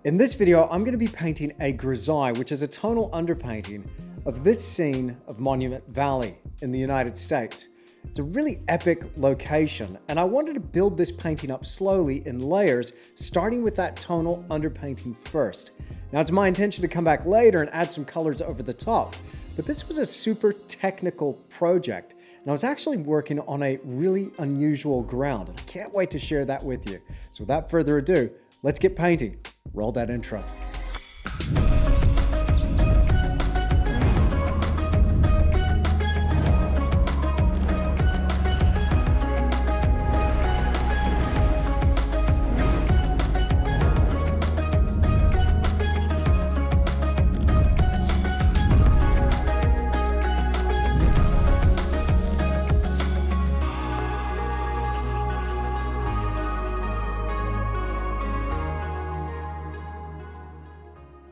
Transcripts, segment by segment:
In this video, I'm going to be painting a grisaille, which is a tonal underpainting of this scene of Monument Valley in the United States. It's a really epic location, and I wanted to build this painting up slowly in layers, starting with that tonal underpainting first. Now, it's my intention to come back later and add some colors over the top, but this was a super technical project, and I was actually working on a really unusual ground, and I can't wait to share that with you. So without further ado, let's get painting. Roll that intro.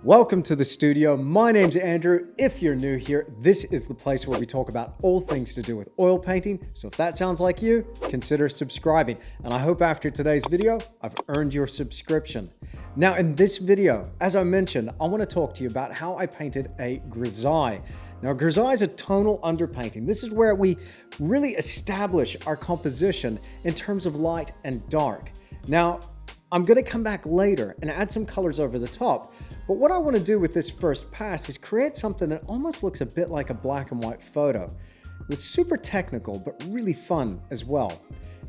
Welcome to the studio. My name's Andrew. If you're new here, this is the place where we talk about all things to do with oil painting. So if that sounds like you, consider subscribing. And I hope after today's video, I've earned your subscription. Now in this video, as I mentioned, I want to talk to you about how I painted a grisaille. Now, grisaille is a tonal underpainting. This is where we really establish our composition in terms of light and dark. Now, I'm going to come back later and add some colors over the top, but what I want to do with this first pass is create something that almost looks a bit like a black and white photo. It was super technical, but really fun as well.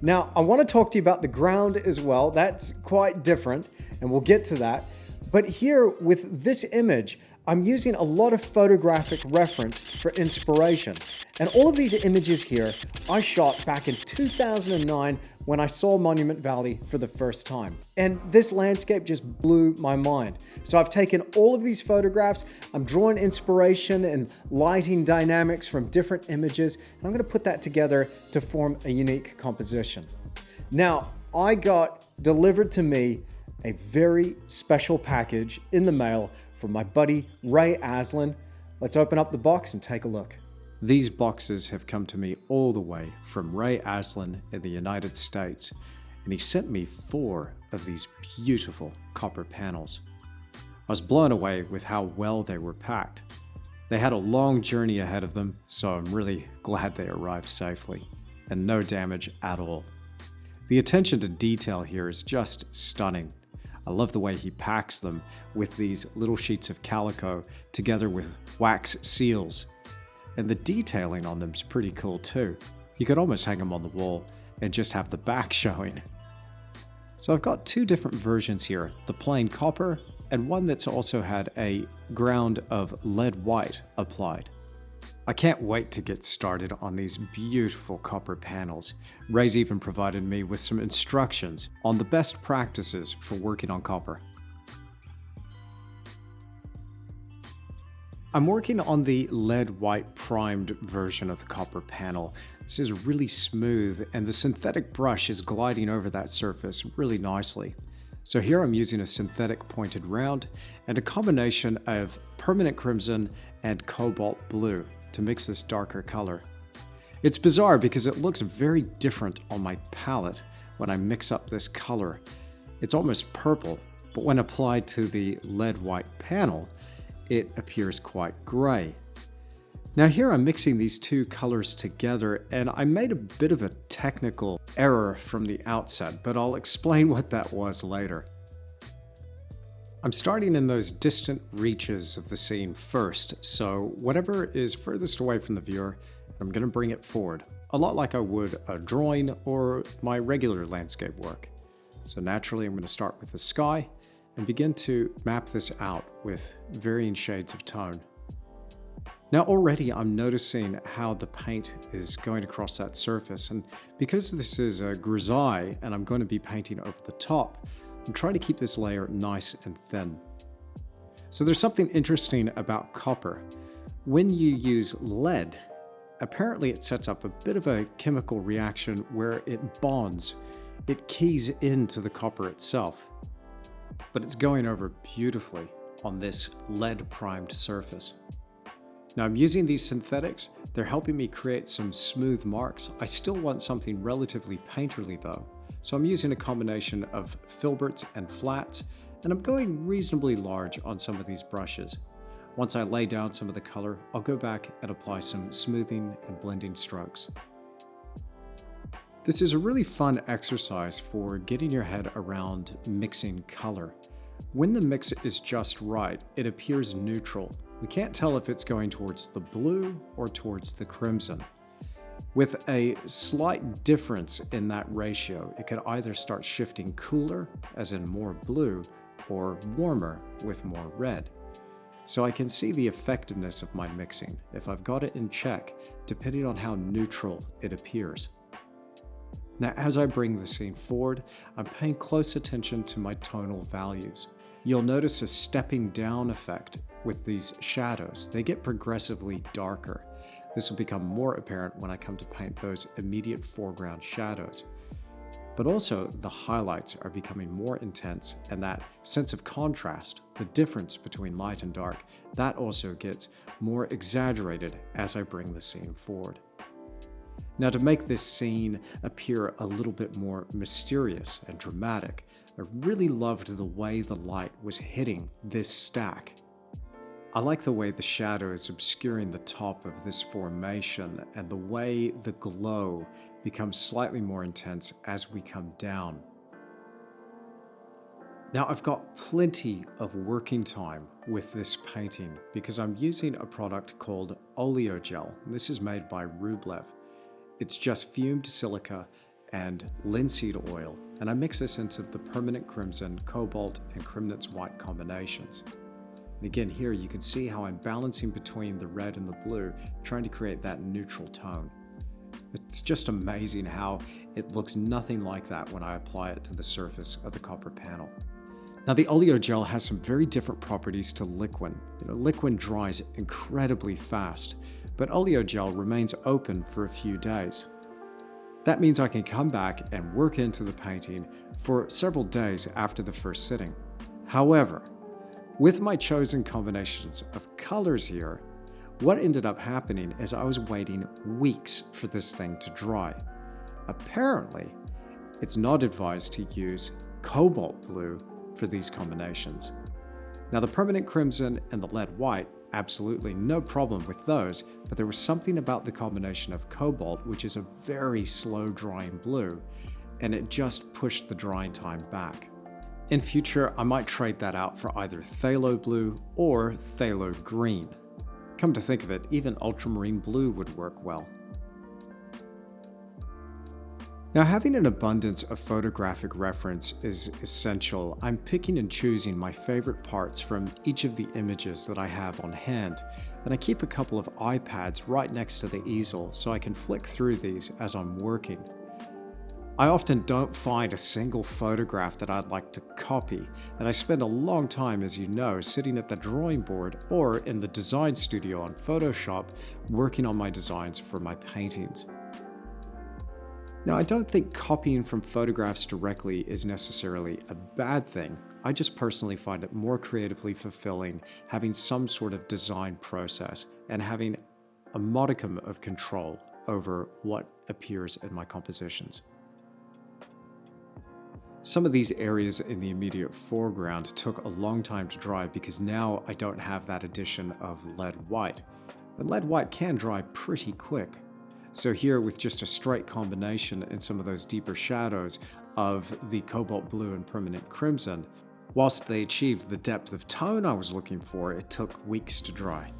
Now, I want to talk to you about the ground as well. That's quite different, and we'll get to that. But here with this image, I'm using a lot of photographic reference for inspiration. And all of these images here, I shot back in 2009 when I saw Monument Valley for the first time. And this landscape just blew my mind. So I've taken all of these photographs, I'm drawing inspiration and lighting dynamics from different images, and I'm gonna put that together to form a unique composition. Now, I got delivered to me a very special package in the mail from my buddy Ray Aslan. Let's open up the box and take a look. These boxes have come to me all the way from Ray Aslan in the United States, and he sent me 4 of these beautiful copper panels. I was blown away with how well they were packed. They had a long journey ahead of them, so I'm really glad they arrived safely, and no damage at all. The attention to detail here is just stunning. I love the way he packs them with these little sheets of calico together with wax seals. And the detailing on them is pretty cool too. You could almost hang them on the wall and just have the back showing. So I've got 2 different versions here, the plain copper and one that's also had a ground of lead white applied. I can't wait to get started on these beautiful copper panels. Ray's even provided me with some instructions on the best practices for working on copper. I'm working on the lead white primed version of the copper panel. This is really smooth and the synthetic brush is gliding over that surface really nicely. So here I'm using a synthetic pointed round and a combination of permanent crimson and cobalt blue to mix this darker color. It's bizarre because it looks very different on my palette when I mix up this color. It's almost purple, but when applied to the lead white panel, it appears quite gray. Now here I'm mixing these 2 colors together, and I made a bit of a technical error from the outset, but I'll explain what that was later. I'm starting in those distant reaches of the scene first, so whatever is furthest away from the viewer, I'm going to bring it forward, a lot like I would a drawing or my regular landscape work. So naturally I'm going to start with the sky and begin to map this out with varying shades of tone. Now already I'm noticing how the paint is going across that surface, and because this is a grisaille and I'm going to be painting over the top, I'm trying to keep this layer nice and thin. So there's something interesting about copper. When you use lead, apparently it sets up a bit of a chemical reaction where it bonds. It keys into the copper itself. But it's going over beautifully on this lead primed surface. Now I'm using these synthetics. They're helping me create some smooth marks. I still want something relatively painterly though. So I'm using a combination of filberts and flats and I'm going reasonably large on some of these brushes. Once I lay down some of the color, I'll go back and apply some smoothing and blending strokes. This is a really fun exercise for getting your head around mixing color. When the mix is just right, it appears neutral. We can't tell if it's going towards the blue or towards the crimson. With a slight difference in that ratio, it could either start shifting cooler, as in more blue, or warmer with more red. So I can see the effectiveness of my mixing if I've got it in check, depending on how neutral it appears. Now, as I bring the scene forward, I'm paying close attention to my tonal values. You'll notice a stepping down effect with these shadows. They get progressively darker. This will become more apparent when I come to paint those immediate foreground shadows. But also, the highlights are becoming more intense, and that sense of contrast, the difference between light and dark, that also gets more exaggerated as I bring the scene forward. Now, to make this scene appear a little bit more mysterious and dramatic, I really loved the way the light was hitting this stack. I like the way the shadow is obscuring the top of this formation and the way the glow becomes slightly more intense as we come down. Now, I've got plenty of working time with this painting because I'm using a product called Oleogel. This is made by Rublev. It's just fumed silica and linseed oil, and I mix this into the permanent crimson, cobalt, and Cremnitz white combinations. And again, here you can see how I'm balancing between the red and the blue, trying to create that neutral tone. It's just amazing how it looks nothing like that when I apply it to the surface of the copper panel. Now, the Oleogel has some very different properties to liquid. Liquid dries incredibly fast, but Oleogel remains open for a few days. That means I can come back and work into the painting for several days after the first sitting. However, with my chosen combinations of colors here, what ended up happening is I was waiting weeks for this thing to dry. Apparently, it's not advised to use cobalt blue for these combinations. Now, the permanent crimson and the lead white, absolutely no problem with those, but there was something about the combination of cobalt, which is a very slow drying blue, and it just pushed the drying time back. In future, I might trade that out for either phthalo blue or phthalo green. Come to think of it, even ultramarine blue would work well. Now, having an abundance of photographic reference is essential. I'm picking and choosing my favorite parts from each of the images that I have on hand, and I keep a couple of iPads right next to the easel so I can flick through these as I'm working. I often don't find a single photograph that I'd like to copy, and I spend a long time, as you know, sitting at the drawing board or in the design studio on Photoshop working on my designs for my paintings. Now, I don't think copying from photographs directly is necessarily a bad thing. I just personally find it more creatively fulfilling having some sort of design process and having a modicum of control over what appears in my compositions. Some of these areas in the immediate foreground took a long time to dry because now I don't have that addition of lead white. And lead white can dry pretty quick. So here, with just a straight combination in some of those deeper shadows of the cobalt blue and permanent crimson, whilst they achieved the depth of tone I was looking for, it took weeks to dry.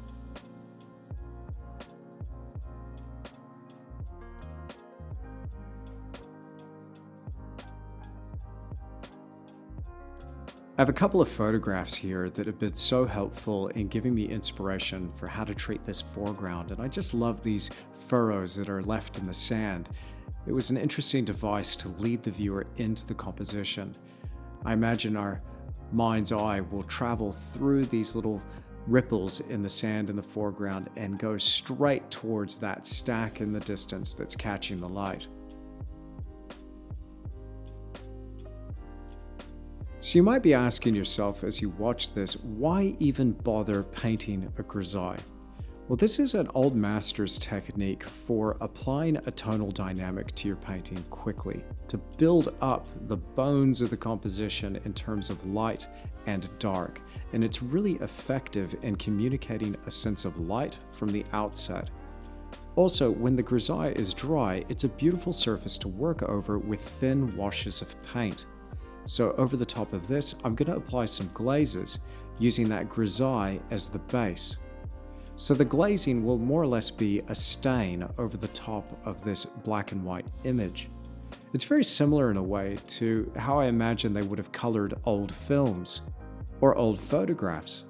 I have a couple of photographs here that have been so helpful in giving me inspiration for how to treat this foreground, and I just love these furrows that are left in the sand. It was an interesting device to lead the viewer into the composition. I imagine our mind's eye will travel through these little ripples in the sand in the foreground and go straight towards that stack in the distance that's catching the light. So you might be asking yourself as you watch this, why even bother painting a grisaille? Well, this is an old master's technique for applying a tonal dynamic to your painting quickly, to build up the bones of the composition in terms of light and dark, and it's really effective in communicating a sense of light from the outset. Also, when the grisaille is dry, it's a beautiful surface to work over with thin washes of paint. So over the top of this, I'm going to apply some glazes using that grisaille as the base. So the glazing will more or less be a stain over the top of this black and white image. It's very similar in a way to how I imagine they would have colored old films or old photographs.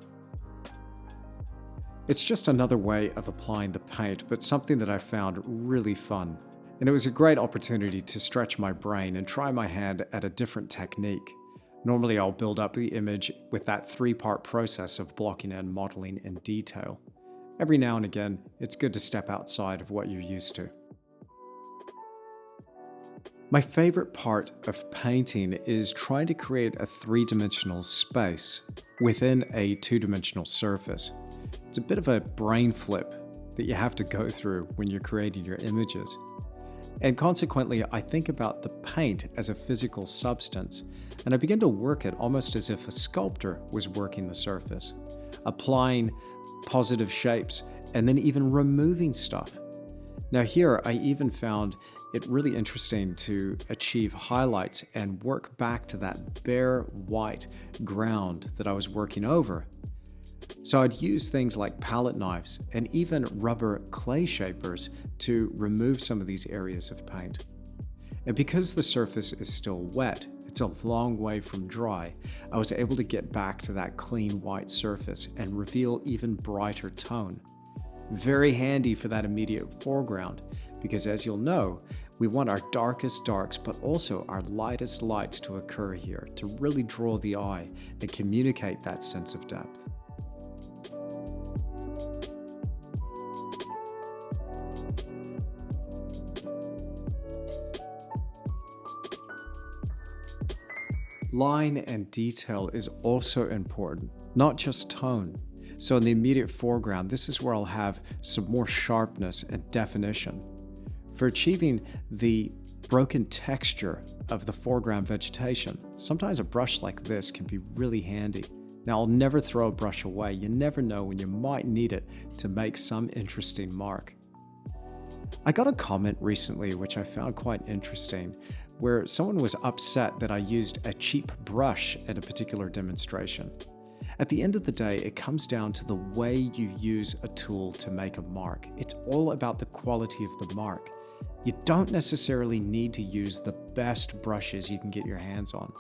It's just another way of applying the paint, but something that I found really fun. And it was a great opportunity to stretch my brain and try my hand at a different technique. Normally I'll build up the image with that three-part process of blocking and modeling in detail. Every now and again, it's good to step outside of what you're used to. My favorite part of painting is trying to create a three-dimensional space within a two-dimensional surface. It's a bit of a brain flip that you have to go through when you're creating your images. And consequently, I think about the paint as a physical substance, and I begin to work it almost as if a sculptor was working the surface, applying positive shapes and then even removing stuff. Now here, I even found it really interesting to achieve highlights and work back to that bare white ground that I was working over. So I'd use things like palette knives and even rubber clay shapers to remove some of these areas of paint. And because the surface is still wet, it's a long way from dry, I was able to get back to that clean white surface and reveal even brighter tone. Very handy for that immediate foreground, because as you'll know, we want our darkest darks but also our lightest lights to occur here to really draw the eye and communicate that sense of depth. Line and detail is also important, not just tone. So in the immediate foreground, this is where I'll have some more sharpness and definition. For achieving the broken texture of the foreground vegetation, sometimes a brush like this can be really handy. Now, I'll never throw a brush away. You never know when you might need it to make some interesting mark. I got a comment recently, which I found quite interesting, where someone was upset that I used a cheap brush in a particular demonstration. At the end of the day, it comes down to the way you use a tool to make a mark. It's all about the quality of the mark. You don't necessarily need to use the best brushes you can get your hands on.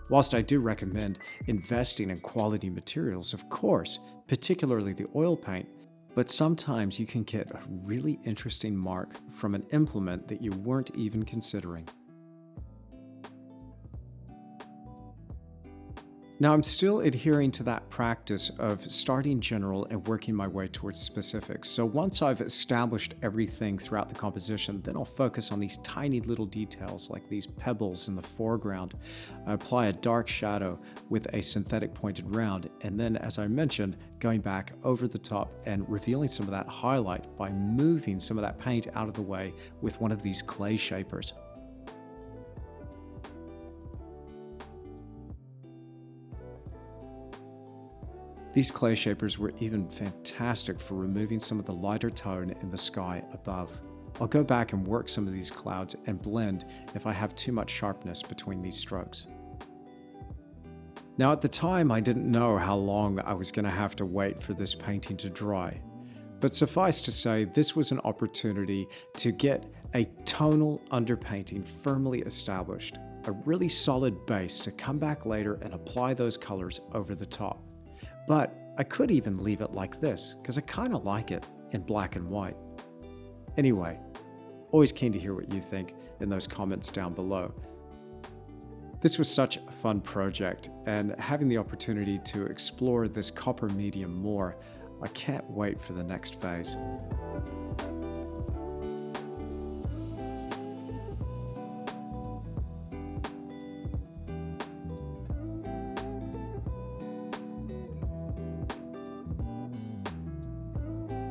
Whilst I do recommend investing in quality materials, of course, particularly the oil paint, but sometimes you can get a really interesting mark from an implement that you weren't even considering. Now, I'm still adhering to that practice of starting general and working my way towards specifics. So once I've established everything throughout the composition, then I'll focus on these tiny little details like these pebbles in the foreground. I apply a dark shadow with a synthetic pointed round, and then, as I mentioned, going back over the top and revealing some of that highlight by moving some of that paint out of the way with one of these clay shapers. These clay shapers were even fantastic for removing some of the lighter tone in the sky above. I'll go back and work some of these clouds and blend if I have too much sharpness between these strokes. Now, at the time, I didn't know how long I was going to have to wait for this painting to dry. But suffice to say, this was an opportunity to get a tonal underpainting firmly established, a really solid base to come back later and apply those colors over the top. But I could even leave it like this, because I kind of like it in black and white. Anyway, always keen to hear what you think in those comments down below. This was such a fun project, and having the opportunity to explore this copper medium more, I can't wait for the next phase.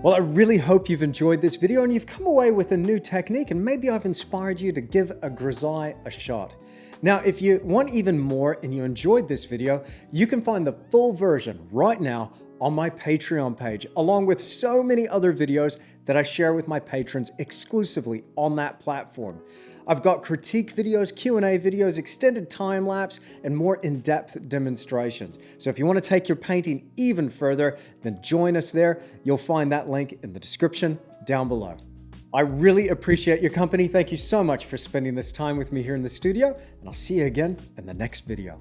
Well, I really hope you've enjoyed this video and you've come away with a new technique, and maybe I've inspired you to give a grisaille a shot. Now, if you want even more and you enjoyed this video, you can find the full version right now on my Patreon page, along with so many other videos that I share with my patrons exclusively on that platform. I've got critique videos, Q&A videos, extended time lapse, and more in-depth demonstrations. So if you want to take your painting even further, then join us there. You'll find that link in the description down below. I really appreciate your company. Thank you so much for spending this time with me here in the studio, and I'll see you again in the next video.